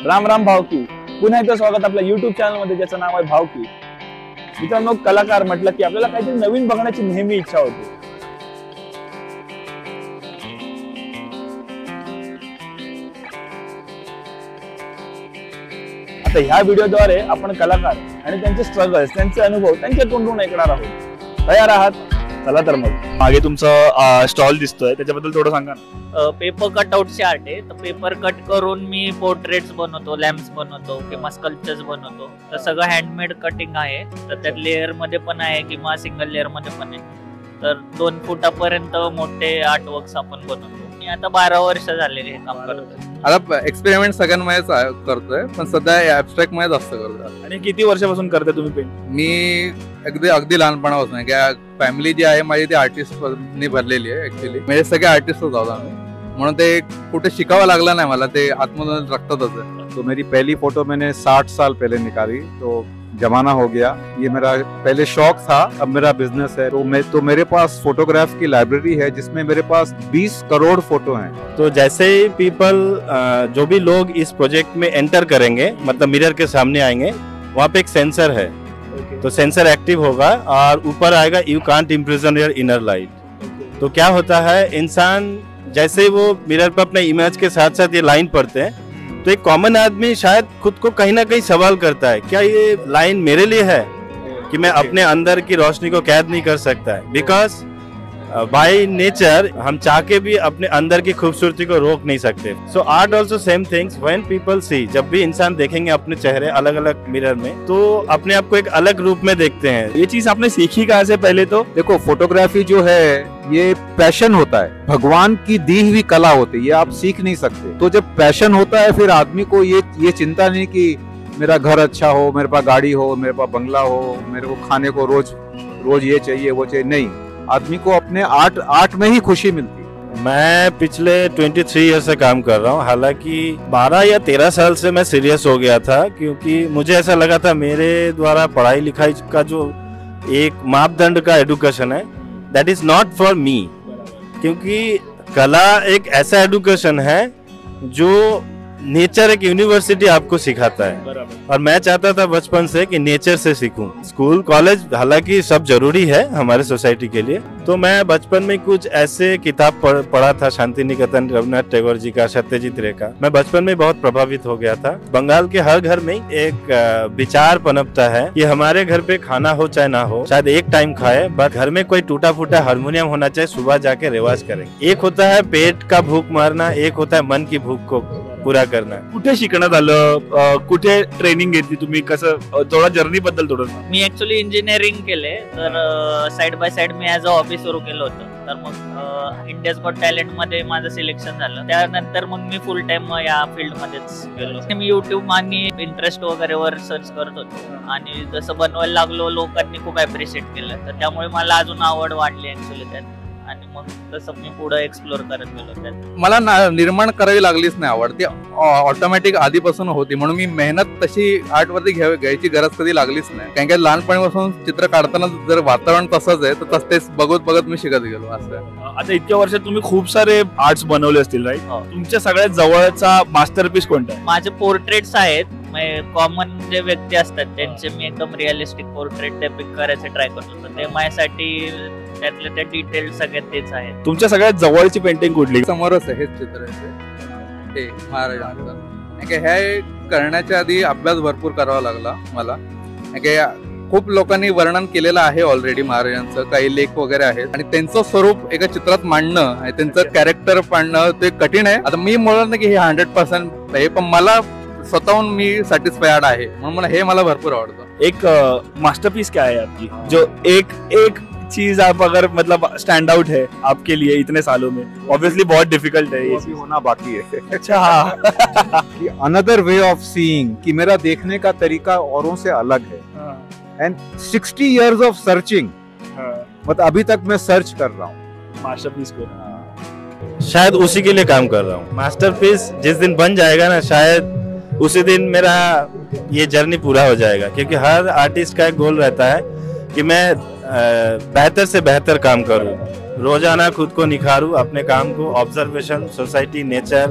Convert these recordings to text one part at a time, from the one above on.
राम राम भावकी. पुन्हा एकदा स्वागत आपल्या YouTube चॅनल मध्ये, ज्याचं नाव आहे भावकी. मित्रांनो, कलाकार म्हटलं की आपल्याला काहीतरी नवीन बघण्याची नेहमी इच्छा होती. आता ह्या व्हिडिओद्वारे आपण कलाकार आणि त्यांचे स्ट्रगल्स, त्यांचे अनुभव त्यांच्या तोंडून ऐकणार आहोत. तयार आहात? चला तर मग. मागे तुमचा स्टॉल दिसतोय, त्याच्याबद्दल थोडं सांगा ना. पेपर कटआउटचे आर्ट आहे. तर पेपर कट करून मी पोर्ट्रेट्स बनवतो, लॅम्प्स बनवतो किंवा स्कल्पचर्स बनवतो. तर सगळं हँडमेड कटिंग आहे. तर त्यात लेअर मध्ये पण आहे किंवा सिंगल लेअर मध्ये पण आहे. तर 2 फुटापर्यंत मोठे आर्ट वर्क्स आपण बनवतो. मी आता 12 वर्ष झालेले हे काम करतो. आता एक्सपेरिमेंट सगळ्यांमध्येच करतोय, पण सध्या ऍबस्ट्रॅक्ट मध्ये जास्त करतोय. आणि किती वर्षापासून करताय तुम्ही पेंट? मी अगदी लहानपणापासून फॅमिली जी आहे माझी ती आर्टिस्ट ने भरलेली आहे. ऍक्च्युली म्हणजे सगळे आर्टिस्टच आहोत आम्ही, म्हणून ते कुठे शिकावं लागलं नाही मला, ते आतमधून रक्तातच आहे. तो मेरी पहली फोटो मैंने 60 साल पहले निकाली, तो जमाना हो गया. ये मेरा पहले शौक था, अब मेरा बिजनेस है. तो मेरे पास फोटोग्राफ की लाइब्रेरी है, जिसमें मेरे पास 20 करोड़ फोटो हैं. तो जैसे ही पीपल जो भी लोग इस प्रोजेक्ट में एंटर करेंगे, मतलब मिरर के सामने आएंगे, वहाँ पे एक सेंसर है. तो सेंसर एक्टिव होगा और ऊपर आएगा you can't imprison your inner light. तो क्या होता है, इंसान जैसे ही वो मिरर पर अपने इमेज के साथ साथ ये लाइन पढ़ते हैं, तो एक कॉमन आदमी शायद खुद को कहीं ना कहीं सवाल करता है, क्या ये लाइन मेरे लिए है कि मैं अपने अंदर की रोशनी को कैद नहीं कर सकता है. बिकॉज बाय नेचर हम चाह के भी अपने अंदर की खूबसूरती को रोक नहीं सकते. So art also same things. When people see, जब भी इंसान देखेंगे अपने चेहरे अलग अलग मिरर में, तो अपने आप को एक अलग रूप में देखते हैं. ये चीज आपने सीखी कहाँ से? पहले तो देखो, फोटोग्राफी जो है ये पैशन होता है, भगवान की दी हुई कला होती है, ये आप सीख नहीं सकते. तो जब पैशन होता है, फिर आदमी को ये चिंता नहीं कि मेरा घर अच्छा हो, मेरे पास गाड़ी हो, मेरे पास बंगला हो, मेरे को खाने को रोज ये चाहिए वो चाहिए. नहीं, आदमी को अपने आर्ट में ही खुशी मिलती है. मैं पिछले 23 ईयर से काम कर रहा हूँ. हालांकि 12 या 13 साल से मैं सीरियस हो गया था, क्योंकि मुझे ऐसा लगा था मेरे द्वारा पढ़ाई लिखाई का जो एक मापदंड का एडुकेशन है, that is not for me. क्योंकि कला एक ऐसा एडुकेशन है जो नेचर एक यूनिवर्सिटी आपको सिखाता है, और मैं चाहता था बचपन से कि नेचर से सीखूं. स्कूल कॉलेज हालांकि सब जरूरी है हमारे सोसाइटी के लिए. तो मैं बचपन में कुछ ऐसे किताब पढ़ा था, शांति निकेतन रविन्द्रनाथ टैगोर जी का, सत्यजीत रे का. मैं बचपन में बहुत प्रभावित हो गया था. बंगाल के हर घर में एक विचार पनपता है कि हमारे घर पे खाना हो चाहे ना हो, शायद एक टाइम खाए, बट घर में कोई टूटा फूटा हारमोनियम होना चाहिए, सुबह जाके रिवाज करेंगे. एक होता है पेट का भूख मारना, एक होता है मन की भूख को पूरा करना. कुठे शिकण्यात आलं, कुठे ट्रेनिंग घेतली तुम्ही, कसं, थोडा जर्नी बद्दल थोडं? मी ऍक्च्युअली इंजिनिअरिंग केले. तर side by side me as a hobby सुरू केलं होतं. तर मग इंडियाज गॉट टॅलेंट मध्ये माझं सिलेक्शन झालं. त्यानंतर मग मी फुल टाइम या फील्ड मध्येच गेलो. मी युट्यूब आणि इंटरेस्ट वगैरे वर सर्च करत होतो, आणि जसं बनवायला लागलो लोकांनी खूप अप्रिशिएट केलं. तर त्यामुळे मला अजून आवड वाढली ऍक्च्युअली त्यात, आणि मग तसं मी पुढे एक्सप्लोर करत गेलो त्यात. मला निर्माण करावी लागलीच नाही आवड, ती ऑटोमॅटिक आधीपासून होती, म्हणून मी मेहनत तशी आर्ट वरती घ्यायची गरज कधी लागलीच नाही. कारण की लहानपणापासून चित्र काढताना जर वातावरण तसंच आहे, तर तेच बघत मी शिकत गेलो. असं आता इतक्या वर्षात तुम्ही खूप सारे आर्ट्स बनवले असतील, राईट? तुमच्या सगळ्यात जवळचा मास्टरपीस कोणता आहे? माझे पोर्ट्रेट्स आहेत. कॉमन जे व्यक्ती असतात त्यांचे मी एकदम रिअलिस्टिक पोर्ट्रेट डेपिक्ट करायचे ट्राय करतो. तर ते माझ्यासाठी त्यातले ते डिटेल सगळ्यात तेच आहेत. तुमच्या सगळ्यात जवळची पेंटिंग कुठली? समोरच आहे हेच चित्र आहे, हे महाराजांचं. हे करण्याच्या आधी अभ्यास भरपूर करावा लागला मला. खूप लोकांनी वर्णन केलेलं आहे ऑलरेडी महाराजांचं, काही लेख वगैरे आहेत, आणि त्यांचं स्वरूप एका चित्रात मांडणं आणि त्यांचं कॅरेक्टर मांडणं ते कठीण आहे. आता मी म्हणत नाही की हे 100% आहे, पण मला स्वतःहून मी सॅटिस्फाईड आहे, म्हणून हे मला भरपूर आवडतं. एक मास्टरपीस क्या है आपकी, जो एक चीज आप अगर मतलब स्टैंड आउट है आपके लिए इतने सालों में? ऑब्वियसली बहुत डिफिकल्ट है, ये भी होना बाकी है. अच्छा, हाँ. कि अनदर वे ऑफ सीइंग, कि मेरा देखने का तरीका औरों से अलग है. एंड 60 years ऑफ सर्चिंग, मतलब अभी तक मैं सर्च कर रहा हूँ मास्टरपीस को. शायद उसी के लिए काम कर रहा हूँ. मास्टरपीस जिस दिन बन जाएगा ना, शायद उसी दिन मेरा ये जर्नी पूरा हो जाएगा. क्योंकि हर आर्टिस्ट का एक गोल रहता है कि मैं बेहतर से बेहतर काम करूं, रोजाना खुद को निखारूं, अपने काम को, observation, society, nature,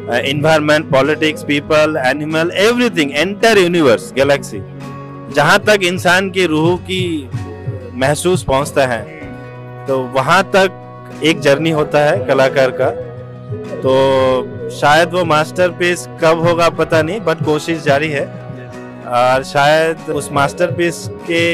environment, politics, people, animal, everything, entire universe, galaxy. जहाँ तक इंसान की रूह की महसूस पहुँचता है तो वहाँ तक एक जर्नी होता है कलाकार का। तो शायद वो मास्टरपीस कब होगा पता नहीं, बट कोशिश जारी है और शायद उस मास्टरपीस के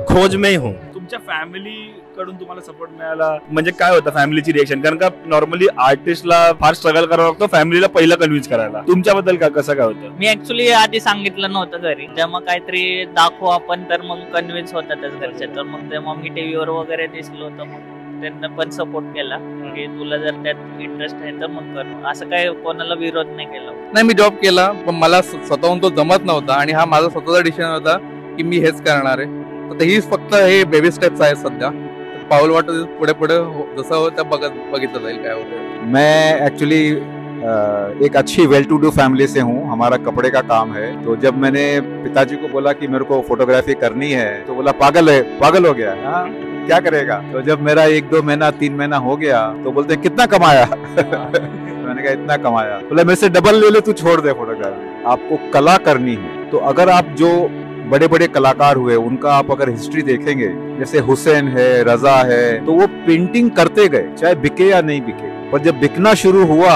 खोज में ही हूँ। तुमच्या फॅमिली कडून तुम्हाला सपोर्ट मिळाला म्हणजे काय होतं फॅमिलीची रिएक्शन? कारण का नॉर्मली आर्टिस्टला फार स्ट्रगल करावं लागतं फॅमिलीला पहिला कन्व्हिन्स करायला. तुमच्याबद्दल कसं काय होतं? मी ऍक्च्युली आधी सांगितलं नव्हतं घरी, जेव्हा काहीतरी दाखवू आपण तर मग कन्व्हिन्स होतातच घरचे. तर मग तेव्हा मी टीव्हीवर वगैरे दिसलो होतं, मग त्यांना पण सपोर्ट केला की तुला जर त्यात इंटरेस्ट आहे तर मग कर. असं काही कोणाला विरोध नाही केला. नाही, मी जॉब केला पण मला स्वतःहून तो जमत नव्हता आणि हा माझा स्वतःचा डिसिजन होता की मी हेच करणार आहे. तर हीच फक्त हे बेबी स्टेप्स आहेत सध्या. पाऊल वाटत पुढे पुढे जसं होतं बघितलं जाईल काय होतं. मैं एक्चुअली एक अच्छी वेल टू डू फैमिली से हूँ. हमारा कपड़े का काम है. तो जब मैंने पिताजी को बोला कि मेरे को फोटोग्राफी करनी है तो बोला पागल हो गया, हाँ क्या करेगा. तो जब मेरा 1-2 महीना 3 महीना हो गया तो बोलते कितना कमाया. मैंने कहा इतना कमाया. बोला मेरे से डबल ले ले, तू छोड़ दे फोटोग्राफी. आपको कला करनी है तो अगर आप जो बड़े बड़े कलाकार हुए उनका आप अगर हिस्ट्री देखेंगे, जैसे हुसैन है, रजा है, तो वो पेंटिंग करते गए चाहे बिके या नहीं बिके. पर जब बिकना शुरू हुआ,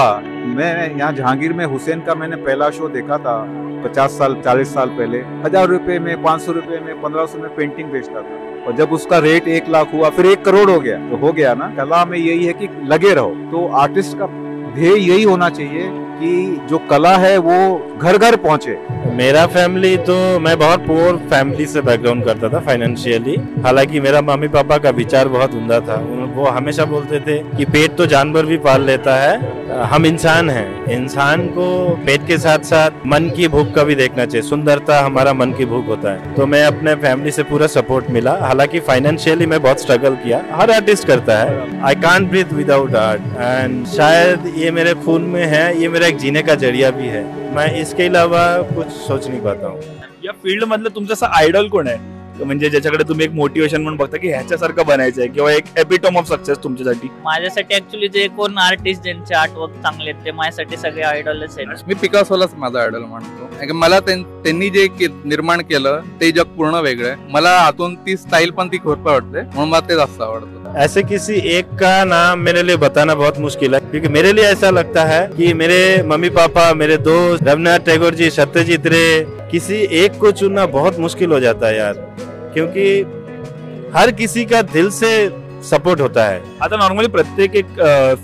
मैं यहाँ जहांगीर में हुसैन का मैंने पहला शो देखा था 50 साल 40 साल पहले. 1000 रुपए में, 500 रुपए में, 1500 में पेंटिंग बेचता था. और जब उसका रेट 1 लाख हुआ, फिर 1 करोड़ हो गया. तो हो गया ना. कला में यही है कि लगे रहो. तो आर्टिस्ट का ध्येय यही होना चाहिए कि जो कला है वो घर घर पहुंचे. मेरा फैमिली तो मैं बहुत पुअर फैमिली से बैकग्राउंड करता था फाइनेंशियली. हालांकि मेरा मम्मी पापा का विचार बहुत उम्दा था. वो हमेशा बोलते थे कि पेट तो जानवर भी पाल लेता है, हम इंसान हैं, इंसान को पेट के साथ साथ मन की भूख का भी देखना चाहिए. सुंदरता हमारा मन की भूख होता है. तो मैं अपने फैमिली से पूरा सपोर्ट मिला. हालांकि फाइनेंशियली मैं बहुत स्ट्रगल किया, हर आर्टिस्ट करता है. I can't breathe without art and शायद ये मेरे खून में है, ये मेरा एक जीने का जरिया भी है. मैं इसके अलावा कुछ सोच नहीं पाता हूँ. या फील्ड मधलं तुमचं असं आयडॉल कोण आहे म्हणजे ज्याच्याकडे तुम्ही एक मोटिवेशन म्हणून बघता की ह्याच्यासारखं बनायचं आहे किंवा एक एपिटॉम ऑफ सक्सेस तुमच्यासाठी? माझ्यासाठी ऍक्च्युली जे कोण आर्टिस्ट ज्यांचे आर्टवर्क चांगले आहेत ते माझ्यासाठी सगळे आयडॉलच आहेत. मी पिकासोलाच माझा आयडॉल मानतो. कारण की मला त्यांनी जे निर्माण केलं ते जग पूर्ण वेगळं आहे. मला आतून ती स्टाईल पण ती खूप आवडते, म्हणून मला ते जास्त आवडतं. ऐसे किसी एक का नाम मेरे लिए बताना बहुत मुश्किल है, क्योंकि मेरे लिए ऐसा लगता है कि मेरे मम्मी पापा, मेरे दोस्त रविन्द्रनाथ टैगोर जी, सत्यजीत रे, किसी एक को चुनना बहुत मुश्किल हो जाता है यार, क्योंकि हर किसी का दिल से सपोर्ट होता है. आता नॉर्मली प्रत्येक एक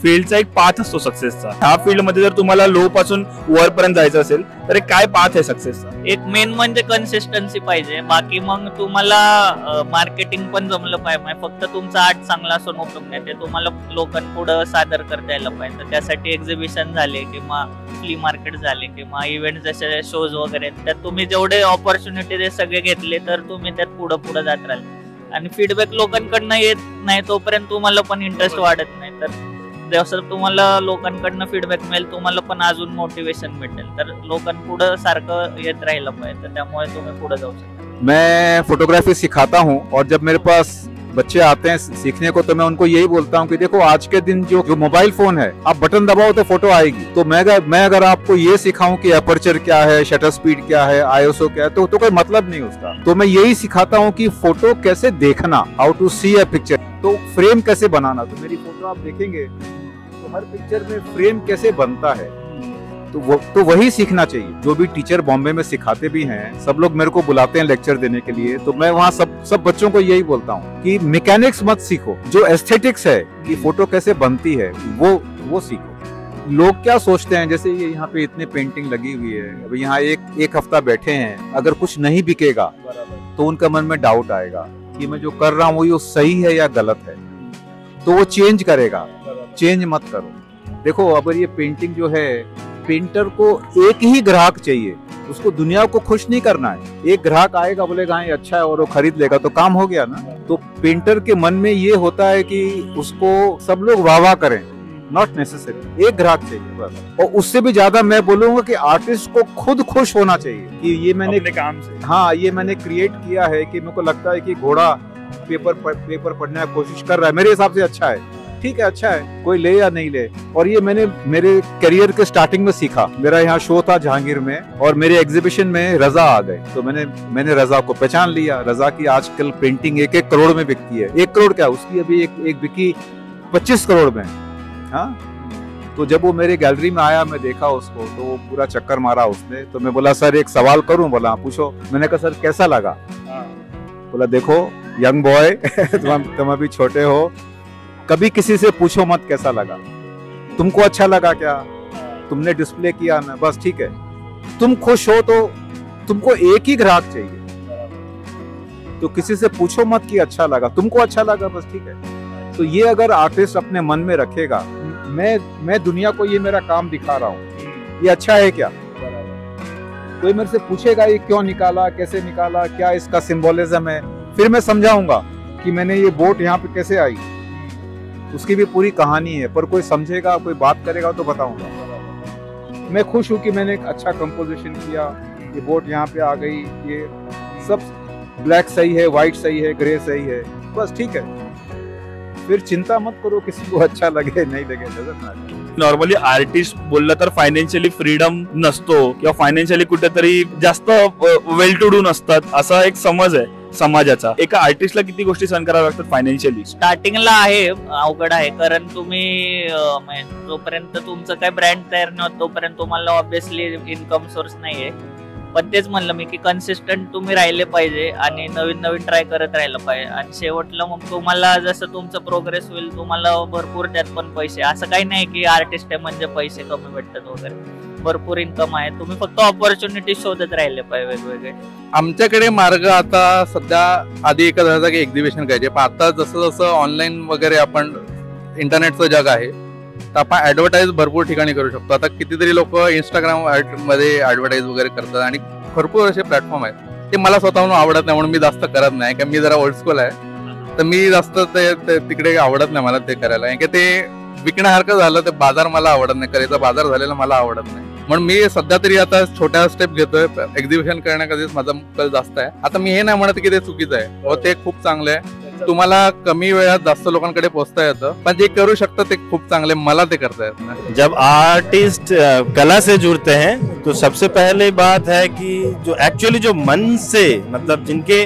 फील्डचा एक पाथ असतो सक्सेसचा. ह्या फील्ड मध्ये जर तुम्हाला लो पासून वर पर्यंत जायचं असेल तर एक काय पाथ आहे सक्सेसचा? एक मेन म्हणजे कन्सिस्टन्सी पाहिजे. बाकी मग तुम्हाला मार्केटिंग पण जमलं पाहिजे. फक्त तुमचा आर्ट चांगला असून उपयोग नाही, ते तुम्हाला लोकांपुढे सादर करता यायला पाहिजे. त्यासाठी एक्झिबिशन झाले किंवा फ्ली मार्केट झाले किंवा इव्हेंट जसे शोज वगैरे, त्यात तुम्ही जेवढे ऑपॉर्च्युनिटी सगळे घेतले तर तुम्ही त्यात पुढे जात राहाल. आणि फीडबॅक लोकांकडनं येत नाही तोपर्यंत तुम्हाला पण इंटरेस्ट वाढत नाही. तर जसं तुम्हाला लोकांकडनं फीडबॅक मिळेल तुम्हाला पण अजून मोटिवेशन भेटेल. तर लोकांपुढे सारखं येत राहिलं पाहिजे, तर त्यामुळे तुम्ही पुढे जाऊ शकता. मैं फोटोग्राफी सिखाता हूँ और जब मेरे पास बच्चे आते हैं सीखने को तो मैं उनको यही बोलता हूँ कि देखो आज के दिन जो मोबाइल फोन है, आप बटन दबाओ तो फोटो आएगी. तो मैं अगर आपको ये सिखाऊं कि अपर्चर क्या है, शटर स्पीड क्या है, ISO क्या है, तो कोई मतलब नहीं उसका. तो मैं यही सिखाता हूँ कि फोटो कैसे देखना, how to see a picture. तो फ्रेम कैसे बनाना. तो मेरी फोटो आप देखेंगे तो हर पिक्चर में फ्रेम कैसे बनता है, तो वही सीखना चाहिए. जो भी टीचर बॉम्बे में सिखाते भी हैं, सब लोग मेरे को बुलाते हैं लेक्चर देने के लिए, तो मैं वहाँ सब बच्चों को यही बोलता हूँ कि मैकेनिक्स मत सीखो, जो एस्थेटिक्स है कि फोटो कैसे बनती है वो सीखो. लोग क्या सोचते हैं, जैसे ये यहाँ पे इतने पेंटिंग लगी हुई है, अब यहाँ एक हफ्ता बैठे हैं, अगर कुछ नहीं बिकेगा तो उनका मन में डाउट आएगा कि मैं जो कर रहा हूँ वो सही है या गलत है. तो वो चेंज करेगा. चेंज मत करो. देखो अगर ये पेंटिंग जो है, पेंटर को एक ही ग्राहक चाहिए, उसको दुनिया को खुश नहीं करना है. एक ग्राहक आएगा बोलेगा हाँ ये अच्छा है और वो खरीद लेगा तो काम हो गया ना. तो पेंटर के मन में ये होता है कि उसको सब लोग वाह करें, नॉट नेसेसरी. एक ग्राहक चाहिए बस. और उससे भी ज्यादा मैं बोलूंगा कि आर्टिस्ट को खुद खुश होना चाहिए कि ये मैंने अपने काम से, हाँ ये मैंने क्रिएट किया है कि मेरे को लगता है कि घोड़ा पेपर पढ़ने की कोशिश कर रहा है, मेरे हिसाब से अच्छा है. ठीक है, अच्छा है, कोई ले या नहीं ले। और ये मैंने मेरे करियर के स्टार्टिंग में सीखा। मेरा यहाँ शो था जहांगीर में और मेरे एग्जीबिशन में रजा आ गए, तो मैंने रजा को पहचान लिया। रजा की आजकल पेंटिंग 1-1 करोड़ में बिकती है। 1 करोड़ क्या, उसकी अभी एक बिकी 25 करोड़ में। हाँ, तो जब वो मेरे गैलरी में आया, मैं देखा उसको, तो वो पूरा चक्कर मारा उसने। तो मैं बोला सर एक सवाल करूं? बोला पूछो। मैंने कहा सर कैसा लगा? बोला देखो यंग बॉय तुम अभी छोटे हो, कभी किसी से पूछो मत कैसा लगा। तुमको अच्छा लगा क्या, तुमने डिस्प्ले किया ना, बस ठीक है। तुम खुश हो तो तुमको एक ही ग्राहक चाहिए, तो किसी से पूछो मत कि अच्छा लगा, तुमको अच्छा लगा, बस ठीक है। तो ये अगर आर्टिस्ट अपने मन में रखेगा, मैं दुनिया को ये मेरा काम दिखा रहा हूँ, ये अच्छा है क्या? कोई मेरे से पूछेगा ये क्यों निकाला, कैसे निकाला, क्या इसका सिंबोलिज्म है, फिर मैं समझाऊंगा कि मैंने ये बोट यहाँ पे कैसे आई, उसकी भी पूरी कहानी है। पर कोई समझेगा, कोई बात करेगा तो बताऊंगा। मैं खुश हूँ कि मैंने एक अच्छा कंपोजिशन किया, ये बोट यहाँ पे आ गई, ये सब ब्लैक सही है, व्हाइट सही है, ग्रे सही है, बस ठीक है। फिर चिंता मत करो किसी को अच्छा लगे नहीं लगे। नॉर्मली आर्टिस्ट बोललं तर फायनान्शियली फ्रीडम नसतो किंवा फायनान्शियली कुठेतरी जास्त वेल टू डू नसतात, असा एक समज आहे समाजाचा। एका आर्टिस्टला किती गोष्टी सहन कराव्या लागतात फायनान्शियली? स्टार्टिंगला आहे अवघड आहे, कारण तुम्ही जोपर्यंत तुमचं काय ब्रँड तयार नाही होत तोपर्यंत तुम्हाला ऑब्विसली इन्कम सोर्स नाहीये। पण तेच म्हणलं मी की कन्सिस्टंट तुम्ही राहिले पाहिजे आणि नवीन नवीन ट्राय करत राहिलं पाहिजे, आणि शेवटला मग तुम्हाला जसं तुमचं प्रोग्रेस होईल तुम्हाला भरपूर त्यात पण पैसे, असं काही नाही की आर्टिस्ट आहे म्हणजे पैसे कमी भेटतात वगैरे, भरपूर इन्कम आहे, तुम्ही फक्त ऑपॉर्च्युनिटी शोधत राहिले पाहिजे वेगवेगळे। आमच्याकडे मार्ग आता सध्या, आधी एकच होता की एक्झिबिशन करायचे, पण आता जसं जसं ऑनलाईन वगैरे आपण इंटरनेटचं जग आहे, तर आपण ऍडव्हर्टाईज भरपूर ठिकाणी करू शकतो। आता कितीतरी लोक इंस्टाग्राम मध्ये ऍडव्हर्टाईज वगैरे करतात आणि भरपूर असे प्लॅटफॉर्म आहेत, ते मला स्वतःहून आवडत नाही म्हणून मी जास्त करत नाही, कारण मी जरा ओल्ड स्कूल आहे, तर मी जास्त तिकडे आवडत नाही मला ते करायला, कारण की ते विकण्यासारखं झालं, ते बाजार मला आवडत नाही, करायचा बाजार झालेला मला आवडत नाही। म्हणून मी सध्या तरी आता छोट्या स्टेप घेतोय, एक्झिबिशन करण्याकडेच माझा कल जास्त आहे। आता मी हे नाही म्हणत की ते चुकीचं आहे, हो ते खूप चांगलं आहे, तुम्हाला कमी वेळात जास्त लोकांकडे पोहोचता येतं, पण जे करू शकतं ते खूप चांगले, मला ते करता येत नाही। जब आर्टिस्ट कला से जुड़ते हैं तो सबसे पहले बात है कि जो एक्चुअली जो मन से, मतलब जिनके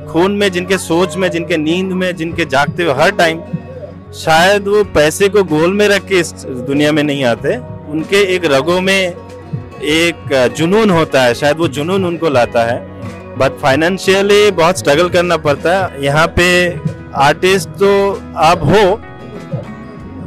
खून में, जिनके सोच में, जिनके नींद में, जिनके जागते हुए हर टाइम, शायद वो पैसे को गोल में रख के इस दुनिया में नहीं आते, उनके एक रगों में एक जुनून होता है, शायद वो जुनून उनको लाता है। बट फाइनेंशियली बहुत स्ट्रगल करना पड़ता है। यहाँ पे आर्टिस्ट तो आप हो,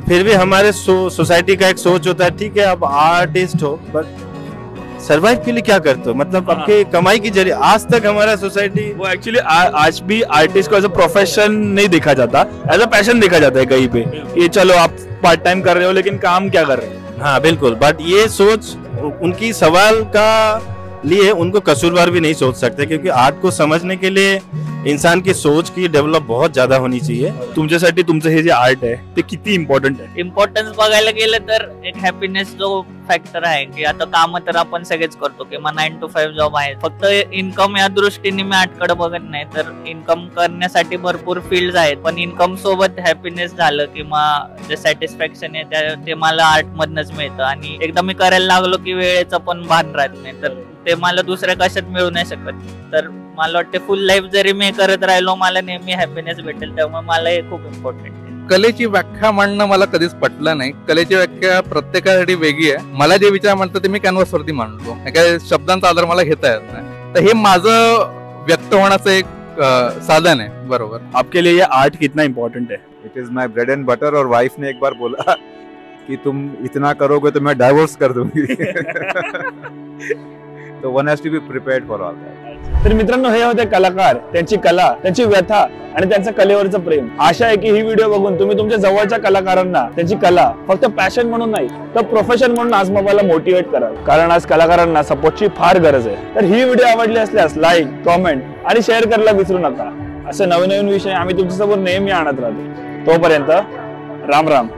फिर भी हमारे सोसाइटी का एक सोच होता है, ठीक है आप आर्टिस्ट हो, बट सर्वाइव के लिए क्या करते हो, मतलब आपके कमाई की जरिए। आज तक हमारा सोसाइटी, वो एक्चुअली आज भी आर्टिस्ट को एज अ प्रोफेशन नहीं देखा जाता, एज अ पैशन देखा जाता है कहीं पे, कि चलो आप पार्ट टाइम कर रहे हो लेकिन काम क्या कर रहे हो। हाँ बिल्कुल, बट ये सोच उनकी सवाल का लिए उनको कसूरवार भी नहीं सोच सकते, क्योंकि आर्ट को समझने के लिए इंसान की सोच की डेव्हलप बहुत ज्यादा होनी चाहिए। तुमच्यासाठी तुमचं हे जे आर्ट आहे ते किती इम्पॉर्टंट आहे? इम्पॉर्टन्स बघायला गेलं तर एक हॅपीनेस जो फॅक्टर आहे, की आता काम तर आपण सगळेच करतो किंवा 9 to 5 जॉब आहे, फक्त इन्कम या दृष्टीने मी आर्टकडे बघत नाही, तर इन्कम करण्यासाठी भरपूर फील्ड आहेत, पण इन्कम सोबत हॅपीनेस झालं किंवा जे सॅटिस्फॅक्शन आहे ते मला आर्ट मधनच मिळतं, आणि एकदा मी करायला लागलो की वेळेचं पण भान राहत नाही, तर ते मला दुसऱ्या कशात मिळू नाही शकत। तर मला वाटते फुल लाईफ जरी मी करत राहिलो मला नेहमी हॅपीनेस भेटेल, त्यामुळे मला हे खूप इम्पॉर्टंट आहे। कलेची व्याख्या मांडणं मला कधीच पटलं नाही, कलेची व्याख्या प्रत्येकासाठी वेगळी आहे। मला जे विचार मांडतो ते मी कॅनव्हास वरती मांडतो, काय शब्दांचा आधार मला घेता येत नाही, तर हे माझं व्यक्त होण्याचं एक साधन आहे। बरोबर, आपके लिए ये आर्ट कितना इम्पोर्टेंट है? It is my bread and butter. और वाइफ ने एक बार बोला कि तुम इतना करोगे तो मैं डाइवोर्स कर दूंगी। तो one has to be prepared for all that. तर मित्रांनो, हे होते कलाकार, त्यांची कला, त्यांची व्यथा आणि त्यांचं कलेवरचं प्रेम। आशा आहे की ही व्हिडिओ बघून तुम्ही तुमच्या जवळच्या कलाकारांना त्यांची कला फक्त पॅशन म्हणून नाही तर प्रोफेशन म्हणून आजमावायला मोटिवेट कराल, कारण आज कलाकारांना सपोर्टची फार गरज आहे। तर ही व्हिडिओ आवडली असल्यास लाईक, कमेंट आणि शेअर करायला विसरू नका। असे नवीन नवीन विषय आम्ही तुमच्यासमोर नेहमी आणत राहतो। तोपर्यंत राम राम।